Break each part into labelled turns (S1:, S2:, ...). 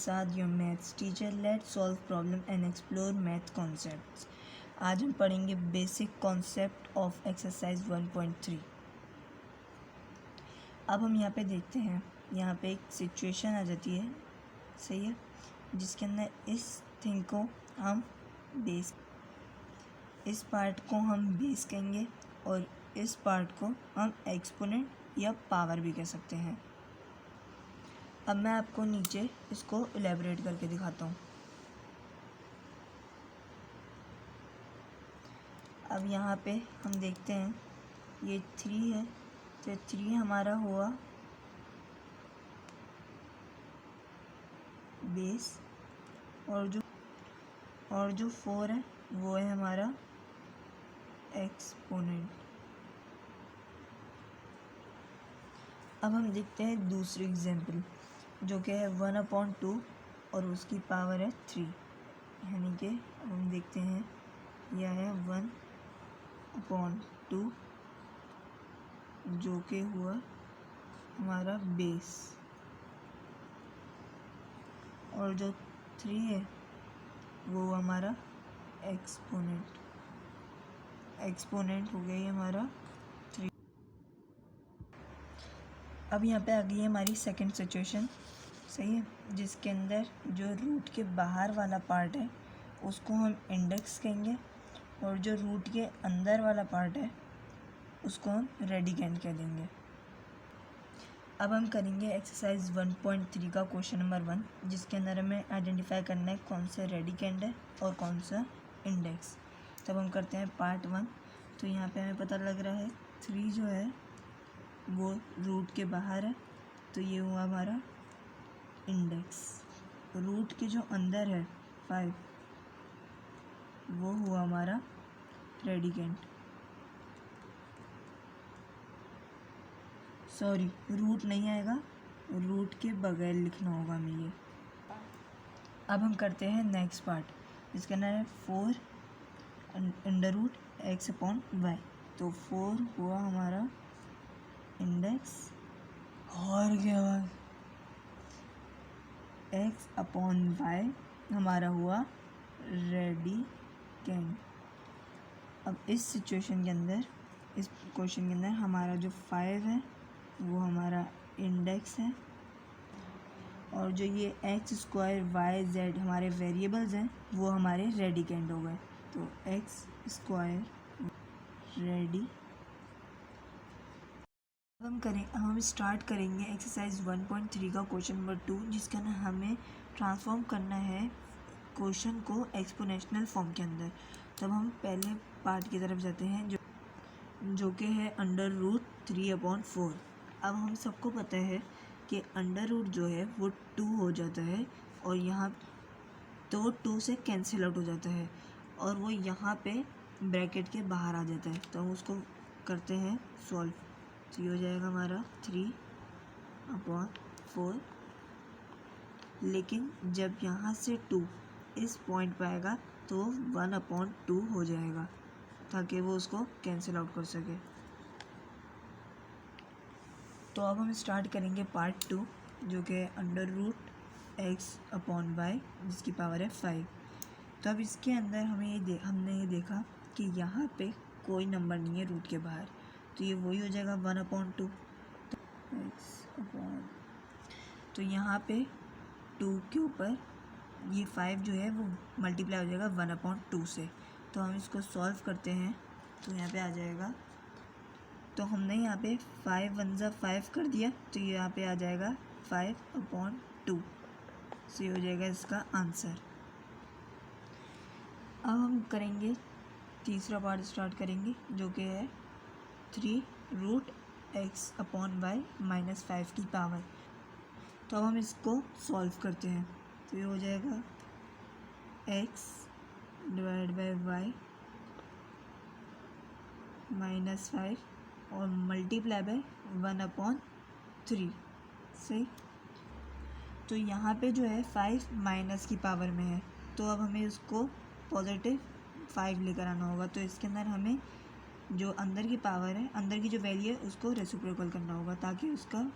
S1: साथ your maths teacher. Let's solve problem and explore math concepts. आज हम पढ़ेंगे बेसिक कॉन्सेप्ट ऑफ एक्सरसाइज 1.3। अब हम यहाँ पे देखते हैं, यहाँ पे एक सिचुएशन आ जाती है, सही है, जिसके अंदर इस थिंग को हम इस पार्ट को हम बेस कहेंगे और इस पार्ट को हम एक्सपोनेंट या पावर भी कह सकते हैं। अब मैं आपको नीचे इसको इलेबोरेट करके दिखाता हूँ। अब यहाँ पे हम देखते हैं ये 3 है, तो 3 हमारा हुआ बेस और जो 4 है वो है हमारा एक्सपोनेंट। अब हम देखते हैं दूसरी एग्जांपल, जो कि है 1/2 और उसकी पावर है 3, यानी कि अब हम देखते हैं यह है 1/2 जो कि हुआ हमारा बेस, और जो 3 है वो हमारा एक्सपोनेंट हो गया हमारा 3। अब यहाँ पे आ गई है हमारी सेकंड सिचुएशन, सही है, जिसके अंदर जो रूट के बाहर वाला पार्ट है उसको हम इंडेक्स कहेंगे और जो रूट के अंदर वाला पार्ट है उसको हम रेडिकेंड कह देंगे। अब हम करेंगे एक्सरसाइज 1.3 का क्वेश्चन नंबर 1, जिसके अंदर हमें आइडेंटिफाई करना है कौन सा रेडिकेंड है और कौन सा इंडेक्स। तब हम करते हैं पार्ट 1। तो यहाँ पे हमें पता लग रहा है 3 जो है वो रूट के बाहर है, तो ये हुआ हमारा इंडेक्स। रूट के जो अंदर है 5 वो हुआ हमारा रेडिकेंड। सॉरी, रूट नहीं आएगा, रूट के बगैर लिखना होगा हमें ये। अब हम करते हैं नेक्स्ट पार्ट, जिसका नाम है 4 √x/y। तो 4 हुआ हमारा इंडेक्स और क्या हुआ x/y हमारा हुआ रेडिकेंड। अब इस सिचुएशन के अंदर, इस क्वेश्चन के अंदर हमारा जो 5 है वो हमारा इंडेक्स है, और जो ये x², y, z हमारे वेरिएबल्स हैं वो हमारे रेडिकेंड हो गए। तो x² रेडी। हम स्टार्ट करेंगे एक्सरसाइज 1.3 का क्वेश्चन नंबर 2, जिसका ना हमें ट्रांसफॉर्म करना है क्वेश्चन को एक्सपोनेंशियल फॉर्म के अंदर। तब हम पहले पार्ट की तरफ जाते हैं, जो कि है √3/4। अब हम सबको पता है कि अंडर रूट जो है वो 2 हो जाता है, और यहाँ तो 2 से कैंसिल आउट हो जाता है और वो यहाँ पे ब्रैकेट के बाहर आ जाता है। तो हम उसको करते हैं सॉल्व। तो ये हो जाएगा हमारा 3/4, लेकिन जब यहाँ से 2 इस पॉइंट पर आएगा तो 1/2 हो जाएगा, ताकि वो उसको कैंसिल आउट कर सके। तो अब हम स्टार्ट करेंगे पार्ट 2, जो कि √x/y जिसकी पावर है 5। तो अब इसके अंदर हमने ये देखा कि यहाँ पे कोई नंबर नहीं है रूट के बाहर, तो ये वही हो जाएगा 1/2। तो यहाँ पे 2 के ऊपर ये 5 जो है वो मल्टीप्लाई हो जाएगा 1/2 से। तो हम इसको सॉल्व करते हैं, तो यहाँ पे आ जाएगा, तो हमने यहाँ पे 5 1 ज़ा 5 कर दिया, तो ये यहाँ पे आ जाएगा 5/2। सो ये हो जाएगा इसका आंसर। अब हम करेंगे तीसरा पार्ट स्टार्ट करेंगे, जो कि है 3√x/y -5 की पावर। तो अब हम इसको सॉल्व करते हैं, तो ये हो जाएगा x/y -5 और मल्टीप्लाई बाय 1/3, सही। तो यहाँ पे जो है 5 माइनस की पावर में है, तो अब हमें उसको पॉजिटिव 5 लेकर आना होगा। तो इसके अंदर हमें जो अंदर की पावर है, अंदर की जो वैल्यू है उसको रेसिप्रोकल करना होगा, ताकि उसका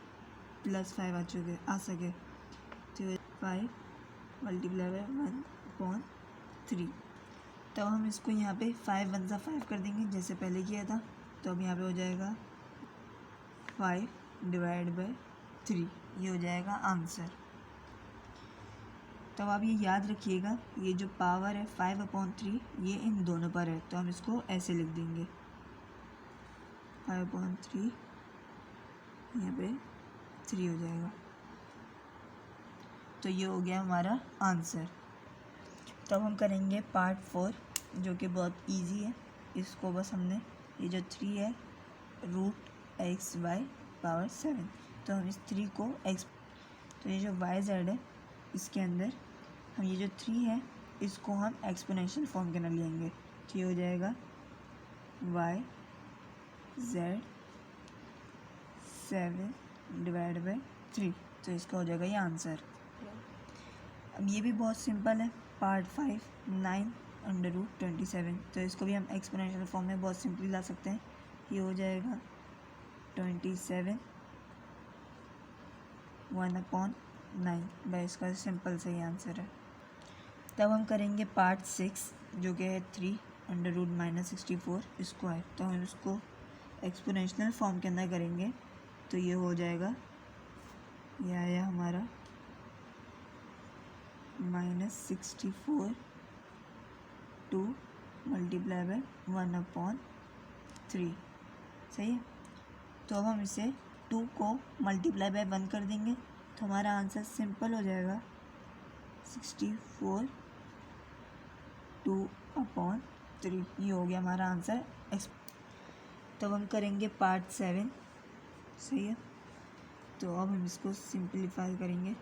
S1: +5 आ सके। तो 5 मल्टीप्लाई बाय 1/3। तो हम इसको यहाँ पे 5 1 सा 5 कर देंगे जैसे पहले किया था। तो अब यहाँ पे हो जाएगा 5 डिवाइड बाय 3, ये हो जाएगा आंसर। तो आप ये याद रखिएगा, ये जो पावर है 5/3 ये इन दोनों पर है, तो हम इसको ऐसे लिख देंगे 5/3, यहाँ पे 3 हो जाएगा। तो ये हो गया हमारा आंसर। तो अब हम करेंगे पार्ट 4 जो कि बहुत इजी है। इसको बस हमने ये जो 3 है √(x/7), तो हम इस 3 को तो ये जो yz है इसके अंदर हम ये जो 3 है इसको हम एक्सपोनेंशियल फॉर्म के अंदर लेंगे। तो ये हो जाएगा yz 7 डिवाइड बाय 3, तो इसका हो जाएगा ये आंसर। अब ये भी बहुत सिंपल है, पार्ट 5 9√27, तो इसको भी हम एक्सपोनेंशियल फॉर्म में बहुत सिंपली ला सकते हैं। ये हो जाएगा 27 1/9, भाई इसका सिंपल सही आंसर है। तब हम करेंगे पार्ट 6 जो कि है 3√-64 स्क्वायर, तो हम इसको एक्सपोनेंशियल फॉर्म के अंदर करेंगे। तो ये हो जाएगा, ये आया हमारा -64 2 मल्टीप्लाई बाय 1/3, सही है। तो अब हम इसे 2 को मल्टीप्लाई बाय 1 कर देंगे, तो हमारा आंसर सिंपल हो जाएगा 64 2/3, ये हो गया हमारा आंसर। तो अब हम करेंगे पार्ट 7, सही है। तो अब हम इसको सिंप्लीफाई करेंगे।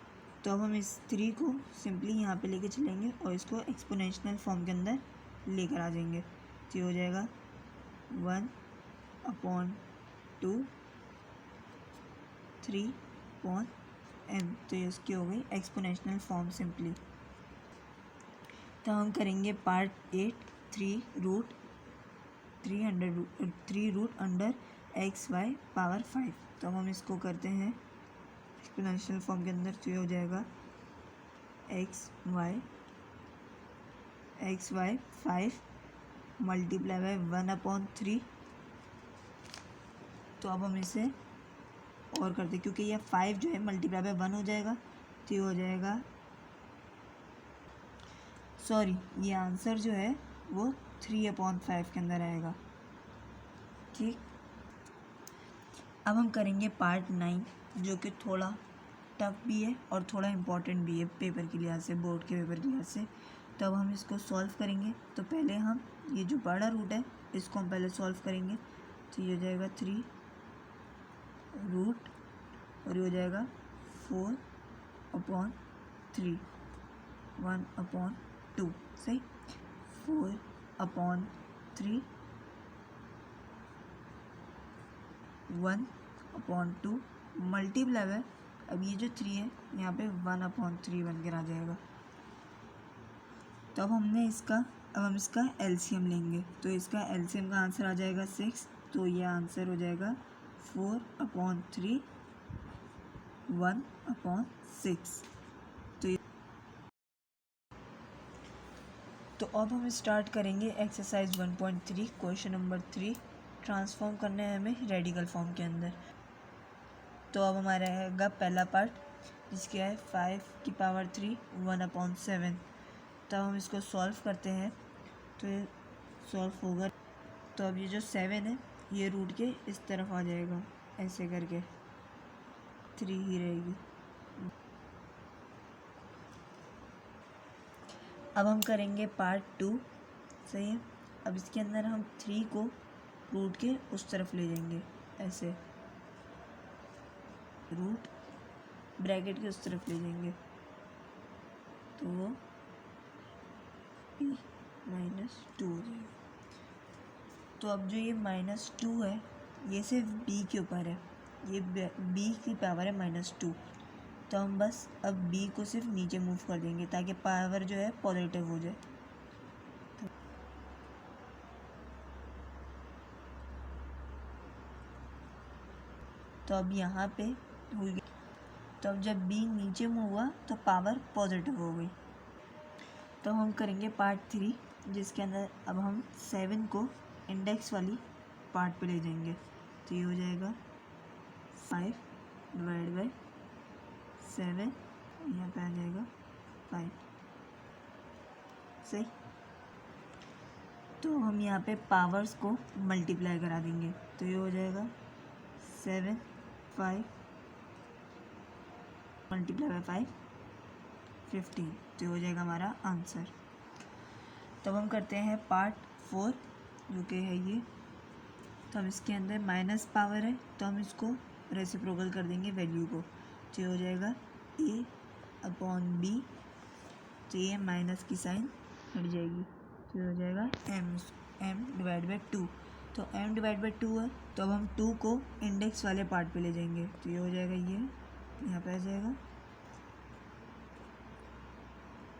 S1: तो अब हम इस 3 को सिंपली यहाँ पे लेके चलेंगे और इसको एक्सपोनेंशियल फॉर्म के अंदर लेकर आ जाएंगे। तो ये हो जाएगा 1/2 3/n, तो ये उसकी हो गई एक्सपोनेंशियल फॉर्म सिंपली। तो हम करेंगे पार्ट 8 3√(x/5), तो हम इसको करते हैं एक्सपोनेंशियल फॉर्म के अंदर। तो ये हो जाएगा xy 5 मल्टीप्लाई बाय 1/3। तो अब हम इसे और करते, क्योंकि ये 5 जो है मल्टीप्लाई बाय 1 हो जाएगा, तो ये हो जाएगा, सॉरी ये आंसर जो है वो 3/5 के अंदर आएगा, ठीक। अब हम करेंगे पार्ट 9 जो कि थोड़ा टफ भी है और थोड़ा इम्पोर्टेंट भी है पेपर के लिहाज से, बोर्ड के पेपर के लिहाज से। तो अब हम इसको सॉल्व करेंगे। तो पहले हम ये जो बड़ा रूट है इसको हम पहले सॉल्व करेंगे। तो ये हो जाएगा 3 रूट और ये हो जाएगा 4/3 1/2, सही। 4/3 1/2 मल्टीप्लाई बाय, अब ये जो 3 है यहाँ पे 1/3 बन कर आ जाएगा। तो अब हम इसका एलसीएम लेंगे। तो इसका एलसीएम का आंसर आ जाएगा 6, तो ये आंसर हो जाएगा 4/3 1/6। तो अब हम स्टार्ट करेंगे एक्सरसाइज 1.3 क्वेश्चन नंबर 3, ट्रांसफॉर्म करना है हमें रेडिकल फॉर्म के अंदर। तो अब हमारा रहेगा पहला पार्ट जिसका है 5³ 1/7। तो हम इसको सॉल्व करते हैं, तो ये सॉल्व होगा। तो अब ये जो 7 है ये रूट के इस तरफ आ जाएगा, ऐसे करके 3 ही रहेगी। अब हम करेंगे पार्ट 2, सही है। अब इसके अंदर हम 3 को रूट के उस तरफ ले जाएंगे, ऐसे रूट ब्रैकेट के उस तरफ ले जाएंगे, तो वो b-2 हो जाएगा। तो अब जो ये -2 है ये सिर्फ b के ऊपर है, ये b की पावर है -2। तो हम बस अब b को सिर्फ नीचे मूव कर देंगे ताकि पावर जो है पॉजिटिव हो जाए। तो अब यहाँ पे हो गई। तो अब जब b नीचे मूव हुआ तो पावर पॉजिटिव हो गई, तो हम करेंगे पार्ट 3, जिसके अंदर अब हम 7 को इंडेक्स वाली पार्ट पे ले जाएंगे। तो ये हो जाएगा 5 डिवाइड बाई 7, यहाँ पे आ जाएगा 5। सही। तो हम यहाँ पे पावर्स को मल्टीप्लाई करा देंगे। तो ये हो जाएगा 7 5 मल्टीप्लाई बाई 5 15। तो ये हो जाएगा हमारा आंसर। तब हम करते हैं पार्ट 4, जो कि है ये। तो हम इसके अंदर माइनस पावर है, तो हम इसको रेसिप्रोकल कर देंगे वैल्यू को। तो ये हो जाएगा a अपॉन b। तो ये माइनस की साइन हट जाएगी। तो ये हो जाएगा m डिवाइड बाई 2। तो m डिवाइड बाई 2 है, तो अब हम 2 को इंडेक्स वाले पार्ट पे ले जाएंगे। तो ये हो जाएगा, ये यहाँ पे आ जाएगा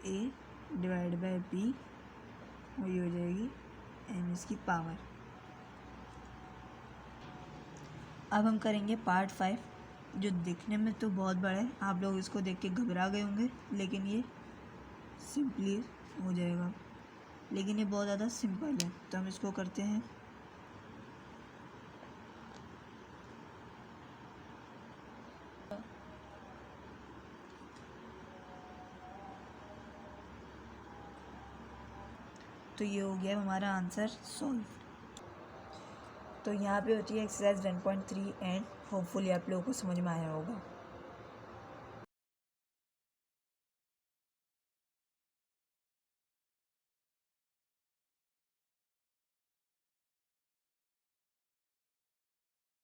S1: a डिवाइड बाई b, और ये हो जाएगी m इसकी पावर। अब हम करेंगे पार्ट 5, जो दिखने में तो बहुत बड़ा है, आप लोग इसको देख के घबरा गए होंगे, लेकिन ये सिंपली हो जाएगा। लेकिन ये बहुत ज़्यादा सिंपल है। तो हम इसको करते हैं। तो ये हो गया हमारा आंसर सॉल्व। तो यहाँ पे होती है एक्सरसाइज 1.3 एंड होपफुली आप लोगों को समझ में आया होगा।